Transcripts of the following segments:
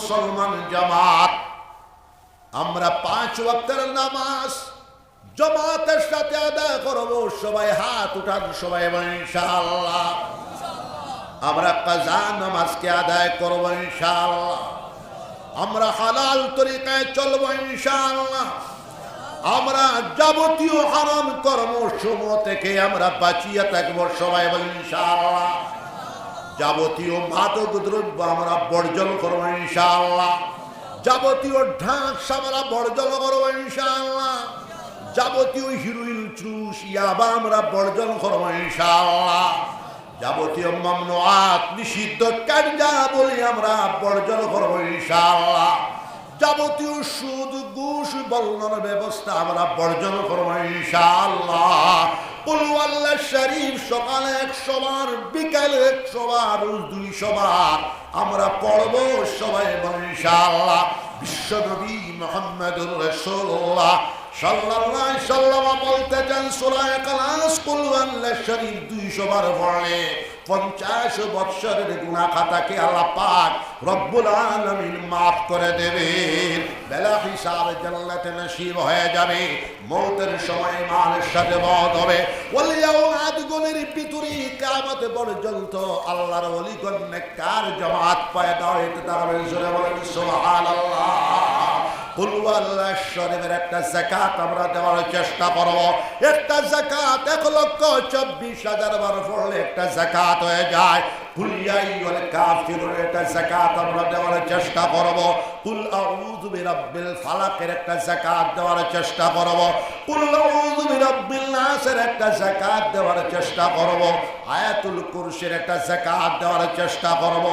মুসলমান জামাত আমরা 5 ওয়াক্তের নামাজ জামাতের সাথে আদায় করব। সবাই হাত উঠান, সবাই ইনশাআল্লাহ। আমরা কাজা নামাজকে আদায় করব ইনশাআল্লাহ। আমরা হালাল তরিকায় চলব ইনশাআল্লাহ। আমরা যাবতীয় হারাম কর্মসমূহ থেকে আমরা বাঁচিয়ে থাকবো, সবাই বলেন ইনশাআল্লাহ। যাবতীয় মাদক দ্রব্য আমরা বর্জন করব ইনশাআল্লাহ। যাবতীয় ড্রাগস আমরা বর্জন করব ইনশাআল্লাহ। যাবতীয় হিরোইন, চুষ, ইয়াবা আমরা বর্জন করব ইনশাআল্লাহ। যাবতীয় মামনুআত, নিষিদ্ধ কার্যাবলী আমরা বর্জন করব ইনশাআল্লাহ। যাবতীয় সুদ, ঘুষ, বলনের ব্যবস্থা আমরা বর্জন করব ইনশাআল্লাহ। কুল ওয়াল্লাহ শরীফ সকালে 100 বার, বিকালে 100 বার, রোজ 200 বার আমরা পড়ব, সবাই বলেন ইনশাআল্লাহ। বিশ্বনবী মুহাম্মদুর রাসূলুল্লাহ সাল্লাল্লাহু আলাইহি ওয়াসাল্লাম বলতেছেন, সূরা ইখলাস কুল ওয়াল্লাহ শরীফ 200 বার পড়লে 50 বৎসরের গুনাহ খাতাকে আল্লাহ পাক রব্বুল আলামিন maaf করে দেবেন। বেলা হিসাবে জান্নাতে নসিব হয়ে যাবে। মওতের সময় ইমানের সাথে মওত হবে। ওলিয়াউলাদ গুলির ভিতরে কিয়ামত পর্যন্ত আল্লাহর ওলিগণ নেককার জামাত পয়দা হইতে থাকবে। জোরে বলেন সুবহানাল্লাহ। কুল ওয়াল্লাহ শরীফের একটা যাকাত আমরা দেওয়ার চেষ্টা করব। একটা যাকাত 1,24,000 বার পড়লে একটা যাকাত হয়ে যায়। কুল ইয়া আইয়ুহাল কাফিরুন একটা যাকাত আমরা দেওয়ার চেষ্টা করব। কুল আউযু বিরাব্বিল ফালাকের একটা যাকাত দেওয়ার চেষ্টা করব। কুল আউযু বিরাব্বিন নাসের একটা যাকাত দেওয়ার চেষ্টা করব। আয়াতুল কুরসির একটা যাকাত দেওয়ার চেষ্টা করব।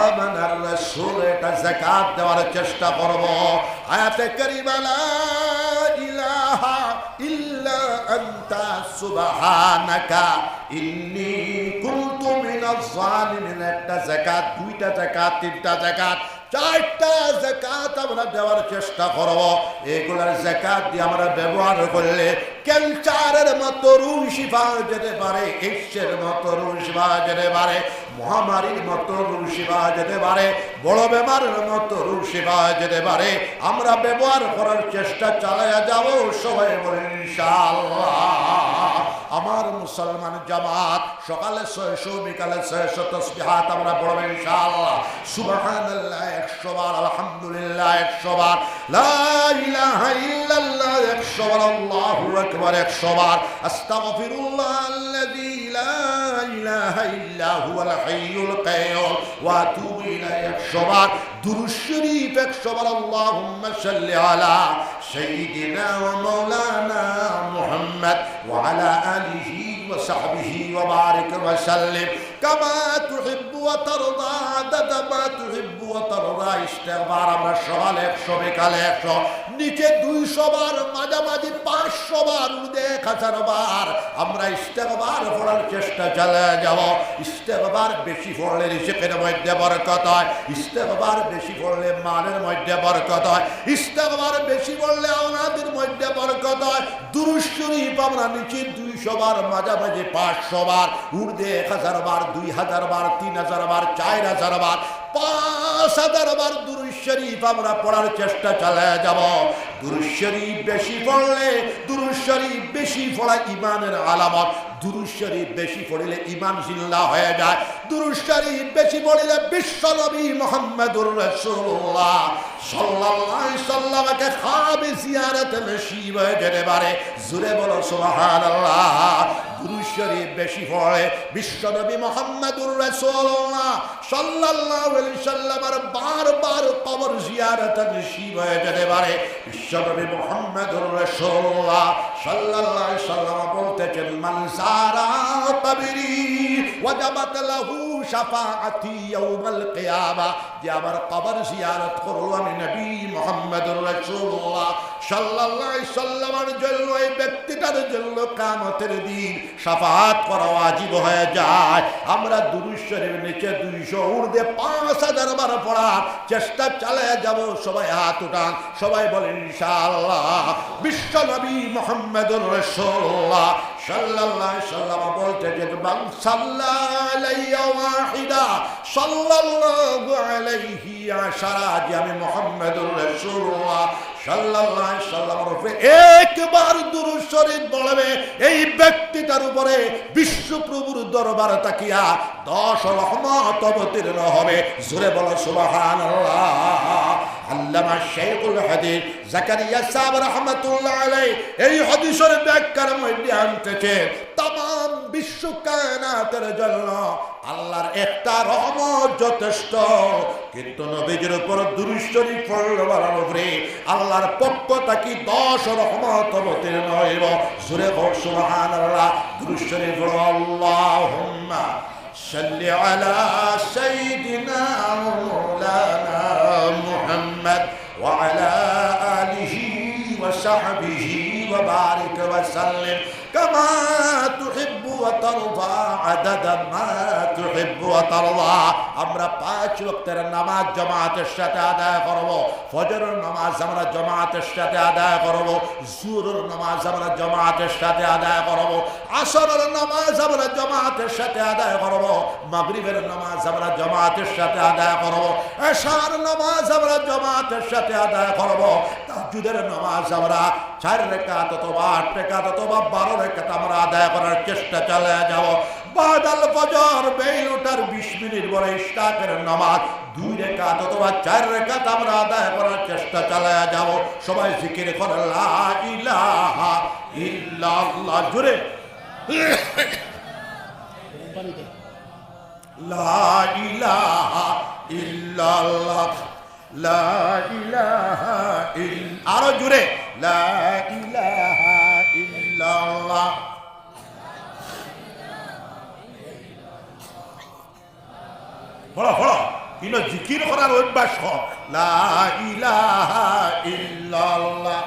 আমানার রাসূলের একটা যাকাত দেওয়ার চেষ্টা করব। আয়াতে কারিমা লা ইলাহা ইল্লা আনতা সুবহানাকা ইন্নী কুনতু মিনাজ জালিমিন একটা যাকাত, 2টা যাকাত, 3টা যাকাত, 4টা যাকাত আমরা দেওয়ার চেষ্টা করব। এগুলার যাকাত দিয়ে আমরা ব্যবহার করলে ক্যান্সারের মতো রোগ শিফা যেতে পারে, এইডসের মতো রোগ শিফা যেতে পারে, মহামারীর মতো রোগ শিফা যেতে পারে, বড় বেমারের মতো রোগ শিফা যেতে পারে। আমরা ব্যবহার করার চেষ্টা চালায়া যাব, সবাই বলেন ইনশাআল্লাহ। আমার মুসলমান জামাত সকালে 600, বিকালে 600 তাসবিহাত আমরা পড়ব ইনশাআল্লাহ। সুবহানাল্লাহ 100 বার, আলহামদুলিল্লাহ 100 বার, লা ইলাহা ইল্লাল্লাহ 100 বার, আল্লাহু আকবার 100 বার, আস্তাগফিরুল্লাহ আল্লাযী লা ইলাহা ইল্লা হুয়াল হাইয়ুল কাইয়্যুম ওয়া আতুবু ইলাইহি 100 বার, দুরূদ শরীফ 100 বার, আল্লাহুম্মা সাল্লি আলা সাইয়্যিদিনা ওয়া মাওলানা মুহাম্মদ ওয়া আলা আলিহি ওয়া সাহবিহি ওয়া বারিক ওয়া সাল্লিম কামা তুহিব্বু ওয়া তারদা আদাদা মা তুহিব্বু ওয়া তারদা। ইস্তেগফার আমরা সকালে 100, বিকালে 100, নিচে 200 বার, মাঝামাঝি 500 বার, উর্দে 1000 বার আমরা ইস্তেগফার পড়ার চেষ্টা চালিয়ে যাব। ইস্তেগফার বেশি পড়লে রিজিকের মধ্যে বরকত হয়। ইস্তেগফার বেশি পড়লে মালের মধ্যে বরকত হয়। ইস্তেগফার বেশি পড়লে আওলাদের মধ্যে বরকত হয়। দুরূদ শরীফ আমরা নিচে 200 বার, মাঝামাঝি 500 বার, উর্দে 1000 বার, 2000 বার, 3000 বার, 4000 বার, 5000 বার দুরূদ শরীফ আমরা পড়ার চেষ্টা চালিয়ে যাব। দুরূদ শরীফ বেশি পড়লে, দুরূদ শরীফ বেশি পড়া ইমানের আলামত। দুরূদ শরীফ বেশি পড়লে ইমান জিন্দা হয়ে যায়। দুরূদ শরীফ বেশি পড়লে বিশ্বনবী মুহাম্মদুর রাসূলুল্লাহ সাল্লাল্লাহু আলাইহি ওয়াসাল্লামকে খাবে জিয়ারত নসিব হয়ে যেতে পারে। জোরে বলো সুবহানাল্লাহ। দুরূদ শরীফ বেশি পড়ে বিশ্বনবী মুহাম্মদুর রাসূলুল্লাহ সাল্লাল্লাহু আলাইহি ওয়াসাল্লামের বারবার কবর জিয়ারত নসিব হয়ে যেতে পারে। বিশ্বনবী মুহাম্মদুর রাসূলুল্লাহ সাল্লাল্লাহু আলাইহি ওয়াসাল্লাম বলতেছেন, মান যারা কবরি ওয়াজাবাত লাহু শাফাআতি ইয়াউমাল কিয়ামা। যে আমার কবর জিয়ারত করলো আমি নবী মুহাম্মদুর রাসূলুল্লাহ সাল্লাল্লাহু আলাইহি ওয়াসাল্লামের জন্য, এই ব্যক্তিটার জন্য কিয়ামতের দিন শাফাআত করা ওয়াজিব হয়ে যায়। আমরা দুরূদ শরীফের নিচে 200, উর্দে 5000 বার পড়ার চেষ্টা চালিয়ে যাব। সবাই হাত উঠান, সবাই বলেন ইনশাআল্লাহ। বিশ্ব নবী মুহাম্মদুর রাসূলুল্লাহ সাল্লাল্লাহু আলাইহি ওয়াসাল্লাম বলতেছেন, মান সাল্লা আলাইহি ওয়াহিদা সাল্লাল্লাহু আলাইহি ইশারা যে আমি মুহাম্মাদুর রাসূলুল্লাহ সাল্লাল্লাহু আলাইহি ওয়াসাল্লামের উপরে একবার দুরূদ শরীফ পড়বে, এই ব্যক্তিটার উপরে বিশ্বপ্রভুর দরবারে তাকিয়া 10 রহমত অবতীর্ণ হবে। জোরে বলো সুবহানাল্লাহ। আল্লামা শাইখুল হাদিস জাকারিয়া সাহেব রাহমাতুল্লাহ আলাইহি এই হাদিসের ব্যাখ্যার মধ্যে আনতেছে तमाम বিশ্ব কায়নাতের জন্য আল্লাহর একটা রহমত যথেষ্ট, কিন্তু নবীজির উপর দুরূদ শরীফ পড়লে বলার উপরে আল্লাহর পক্ষ থেকে 10 রহমত অবতীর্ণ হইব। জোরে বল সুবহানাল্লাহ। দুরূদ শরীফ পড়ো। আল্লাহুম্মা সাল্লি আলা সাইয়্যিদিনা মাওলানা মুহাম্মদ ওয়া আলা আলিহি ওয়া সাহবিহি ওয়া বারিক ওয়া সাল্লিম كما تحب وترضى عدد ما تحب وترضى। আমরা 5 ওয়াক্তের নামাজ জামাতের সাথে আদায় করব। ফজরের নামাজ আমরা জামাতের সাথে আদায় করব, জোহরের নামাজ আমরা জামাতের সাথে আদায় করব, আসরের নামাজ আমরা জামাতের সাথে আদায় করব, মাগরিবের নামাজ আমরা জামাতের সাথে আদায় করব, এশার নামাজ আমরা জামাতের সাথে আদায় করব, তাহাজ্জুদের নামাজ আমরা 4 রাকাত অথবা 8 রাকাত অথবা 12 রাকাত আমরা আদায় করার চেষ্টা চালিয়ে যাব। বাদাল ফজর বেল ওঠার 20 মিনিট পরে ইশরাকের নামাজ 2 রাকাত অথবা 4 রাকাত আমরা আদায় করার চেষ্টা চালিয়ে যাব। সবাই জিকির করে লা ইলাহা ইল্লাল্লাহ। জোরে লা ইলাহা ইল্লাল্লাহ, লা ইলাহা ইল্লাল্লাহ। আরো জোরে লা ইলাহা ইল্লাল্লাহ। পড়ো পড়ো, কিন্তু জিকির করার অভ্যাস হোক। লা ইলাহা ইল্লাল্লাহ।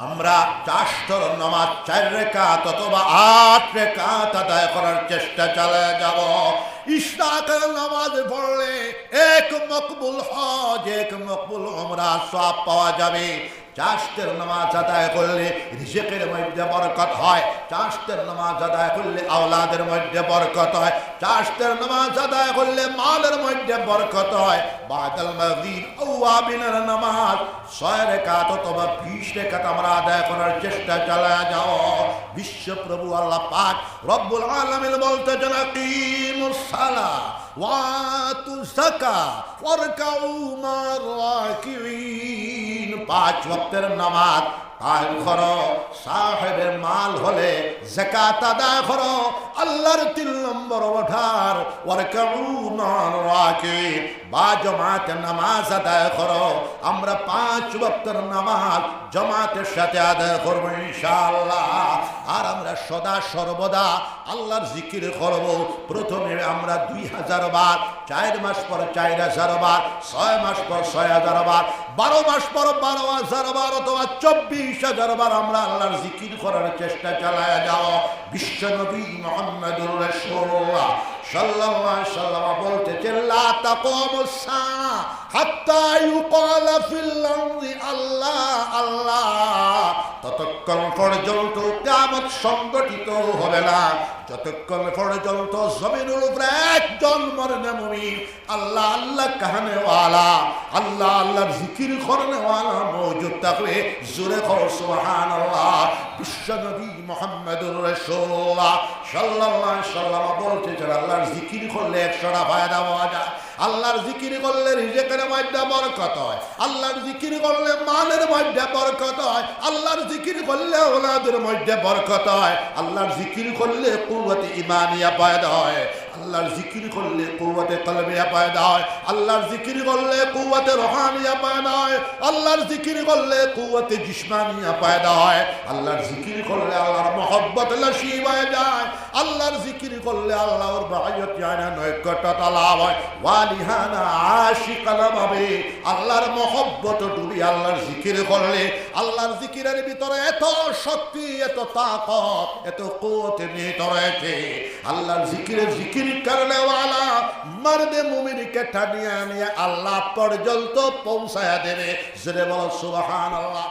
আমরা 4 নামাজ 4 রাকাত অথবা 8 রাকাত আদায় করার চেষ্টা চালিয়ে যাব। ইশরাকের নামাজ পড়লে এক মকবুল হজ, এক মকবুল উমরা সওয়াব পাওয়া যাবে। 4 নামাজ আদায় করলে রিজিকের মধ্যে বরকত হয়, 4 নামাজ আদায় করলে আওলাদের মধ্যে বরকত হয়, 4 নামাজ আদায় করলে মালের মধ্যে বরকত হয়। বাদাল মাগরিব আওয়াবিনের নামাজ 6 রাকাত অথবা 20 রাকাত আমরা আদায় করার চেষ্টা চালিয়ে যাও। বিশ্বপ্রভু আল্লাহ পাক রব্বুল আলামিন বলতেছেন আকিমুস সালাহ ওয়া আতুজ যাকাত ওয়ারকাউ মা'র রাকিঈন। 5 ওয়াক্তের নামাজ কায়েম করো, সাহেবের মাল হলে যাকাত আদায় করো, আল্লাহর 3 নম্বর ওঠার ওয়ারকাউ মা'র রাকিঈন বা জামাতে নামাজ আদায় করো। আমরা 5 ওয়াক্তের নামাজ জামাতের সাথে আদায় করব ইনশাআল্লাহ। আর আমরা সদা সর্বদা আল্লাহর জিকির করব। প্রথমে আমরা 2000 বার, 4 মাস পর 4000 বার, 6 মাস পর 6000 বার, 12 মাস পর 12000 বার অথবা 24000 বার আমরা আল্লাহর জিকির করার চেষ্টা চালায়া যাও। বিশ্বনবী মুহাম্মদুর রাসূলুল্লাহ সাল্লাল্লাহু আলাইহি ওয়াসাল্লাম বলতেছেন লা তাকুমুস সাআ হাত্তা ইউকালা ফিল আরদি আল্লাহ আল্লাহ। ততক্ষণ পর্যন্ত কিয়ামত সংগঠিত হবে না যতক্ষণ পর্যন্ত জমিনের উপরে একজন মরনে মুমিন আল্লাহ আল্লাহ কাহানে ওয়ালা, আল্লাহ আল্লাহর জিকির করনে ওয়ালা মওজুদ থাকবে। জোরে কর সুবহানাল্লাহ। বিশ্বনবী মুহাম্মদুর রাসূলুল্লাহ সাল্লাল্লাহু আলাইহি ওয়াসাল্লাম বলতেছেন আল্লাহর জিকির করলে 100টা ফায়দা পাওয়া যায়। আল্লাহর জিকির করলে রিজিকের মধ্যে বরকত হয়, আল্লাহর জিকির করলে মালের মধ্যে বরকত হয়, আল্লাহর জিকির করলে ওলাদের মধ্যে বরকত হয়, আল্লাহর জিকির করলে কুওয়াতে ঈমানিয়া পয়দা হয়, আল্লাহর জিকির করলে কুওয়াতে কলবিয়া পয়দা হয়, আল্লাহর জিকির করলে কুওয়াতে রুহানিয়া পয়দা হয়, আল্লাহর জিকির করলে কুওয়াতে জিসমানিয়া পয়দা হয়, আল্লাহর জিকির করলে আল্লাহর মহব্বত নসিব হয়ে যায়, আল্লাহর জিকির করলে আল্লাহর বায়াত জানা নৈকট্যতা লাভ হয়। ওয়ালিহানা আশিকানা ভাবে আল্লাহর মহব্বত ডুবি আল্লাহর জিকির করলে আল্লাহর জিকিরের ভিতরে এত শক্তি, এত তাকত, এত কুওয়াত নিহিত রয়েছে। আল্লাহর জিকিরের জিকির করলে ওয়ালা মর্দে মুমিনকে টানিয়ে নিয়ে আল্লাহ পর্যন্ত পৌঁছায়া দেবে। জোরে বলো সুবহানাল্লাহ।